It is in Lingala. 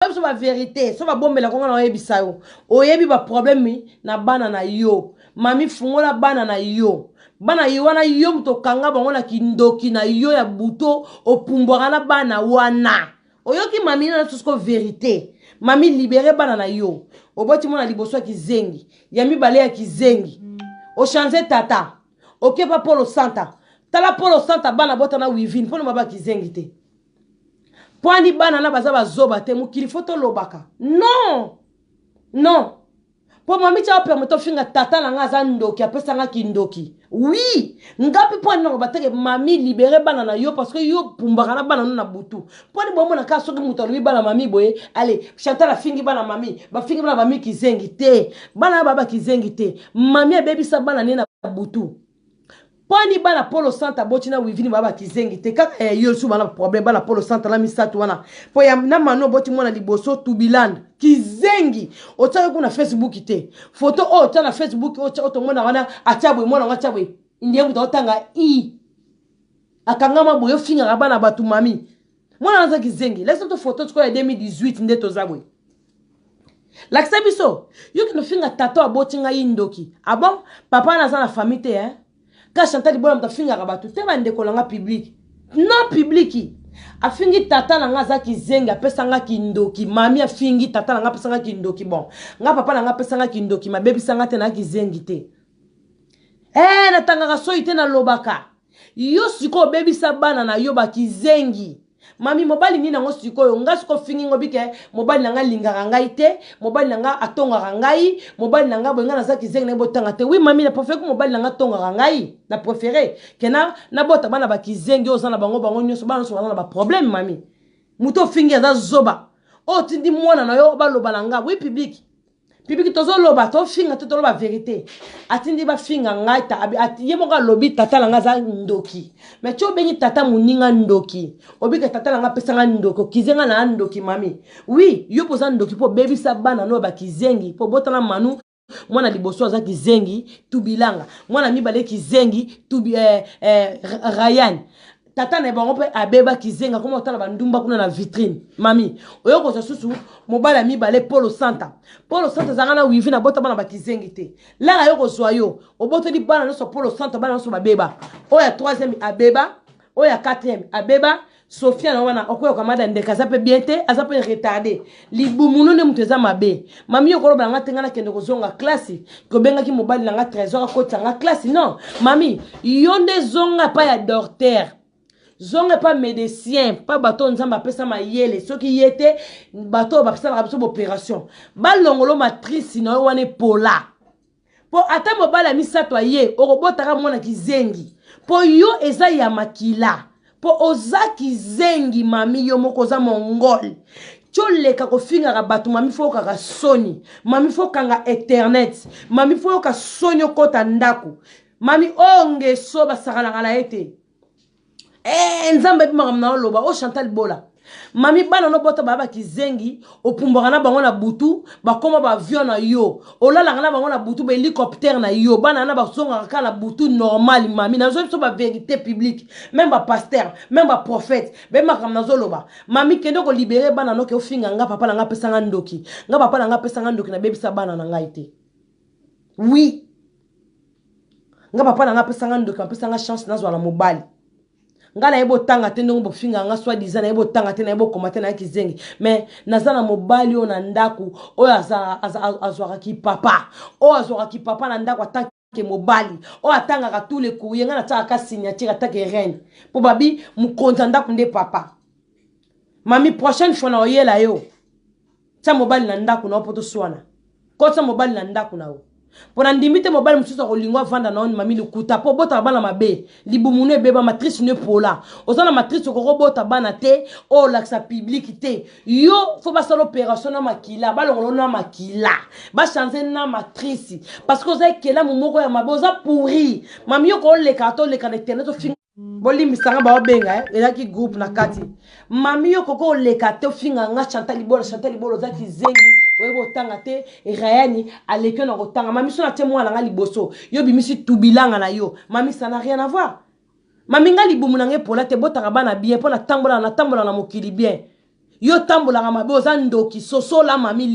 biso ba vérité so ba bombela konga na oyebisa yo oyebi ba problème na bana na yo mami fungola bana na yo bana yo wana yo mutokanga bango na kindoki na yo ya buto opumbwaka na bana wana oyoki mami na tusko vérité mami libéré bana na yo oboti mona liboso ya kizengi ya mibale ya kizengi o changer tata okepa polo santa tala polo santa bana bota na wivine pona maba kizengi te poani bana na baza bazoba te mukili foto lobaka non non po mami tia permettre finga tata na nga za ndoki apesa nga kindoki oui ngapi poani na bateke mami libéré bana na yo parce que yo pumbaka na bana na butu poani bombo na ka soki muto lui bana mami boye allez Chantal fingi bana mami ba fingi bana mami kizengi te bana baba kizengi te mami abebisa bana ne na butu Poni bana polo santa botina wivini baba kizengi te kaka yo su bana problème bana polo santa la misatu wana po ya na mano boti mona liboso tubiland kizengi otaka kuna Facebook te photo o ta na Facebook o cha to mona wana achabwe mona ngachabwe ndiye muta otanga I akangama boyo finga bana batu mami mona naza kizengi laisse to photo tko ya 2018 nde to zabwe lakisa biso yo kino finga tato abotinga indoki bon papa na za na famille te hein ka Chantal Libola mtafinga rabatu te bande kolanga public non public afingi tata na nga za kizenga pesa nga kindoki mami afingi tata na nga pesa nga kindoki bon nga papa na nga pesa nga kindoki mabebi sanga te na kizengi te na tanga so ite na lobaka yo siko bebi sa bana na yo ba kizengi mami mobali ni nango sikoyo nga siko fingi ngobike mobali nanga lingaka ngai te mobali nanga atongaka ngai mobali nanga bonga na zaki zenga botanga te oui mami na préféré ko mobali nanga tongaka ngai na préféré kena na bota bana ba kizengi ozana bango nyonso bana so bana ba problème mami muto fingi za zoba o tindi mwana na yo ba loba nanga oui public tozo loba to finga to loba vérité atindi ba finga ngai ta ye moka lobi tata langa za ndoki mais cho bengi tata muninga ndoki obika tata langa pesa nga ndoko kizenga na ndoki mami oui yo poza ndoki po baby sa bana no ba kizengi po botana manu mwana liboso za kizengi tubilanga mwana mibale kizengi tubi Ryan tata ne bango pe abeba kizenga koma otala bandumba kuna na vitrine mami oyoko za susu mobala mibale polo santa zanga na wivi na bota bana ba kizengi te la yoko zwa yo oboto di bana no so polo santa bana no so babeba oya 3e abeba oya 4e abeba Sophia na wana okoyo kamada ndeka zape bien te azape retardé libumuno ne muteza mabe mami yoko loba nga tenga na kende kozonga classe ko benga ki mobali nga trésor akota nga classe non mami yonde zonga pa ya docteur zonga pas médecin pas bateau nzamba pesa mayele soki yete bateau ba pesa ba opération balongolo matrice na wane pola po ata mobala misato ye orobotaka mwana kizengi po yo eza ya makila po oza kizengi mami yo moko za mongol choleka kofinga ka batu mami fo ka soni mami fo kanga internet mami fo ka soni okota ndaku mami onge so basakala kala ete nzambe bimakam na oloba o Chantal Libola mami bana no bota baba kizengi opumbaka na bango na butu bakoma ba avion na yo olalanga na bango na butu ba hélicoptère na yo bana na basonga ka na butu normal mami na zo ba vérité publique même ba pasteur même ba prophète be makam na zoloba mami kende ko libérer bana no ke ofinga nga papa na nga pesa nga ndoki nga papa na nga pesa nga ndoki na bebisa bana na ngai te oui nga papa na nga pesa nga ndoki pesa nga chance na zo na mobali ngala yebo tanga te ndongo bofinga nga soi disant yebo tanga te na yebo komate na kizengi mais nazana mobali o na ndaku o azwaka ki papa o azwaka ki papa na ndaku atake mobali o atanga ka tous les courriers nga na taka signature atake reine po babi mu konta ndaku nde papa mami prochaine fois na oyela yo ta mobali na ndaku na poto swana ko ta mobali na ndaku na o pona ndimite mobali mususu kolingwa vanda na on mami lukuta po bota bana mabe libumune beba matrice ne pola ozana matrice ko bota bana te o laksa public te yo fo ba sala opération na makila ba longolo na makila ba changer na matrice parce que oza kela mumoko ya maboza pourri mami yo ko le kato le internet to finga boli misanga ba obenga elaki groupe na kati mami yo koko le kato finga nga Chantal Libola za kizengi webo tanga te Rayani aleke na kotanga mami so na te mwana nga liboso yo bimisi tubilanga na yo mami ça n'a rien à voir mami nga libumu na nge pola te botaka bana bien pona tambola na mokili bien yo tambolaka mabe oza ndoki sosola mami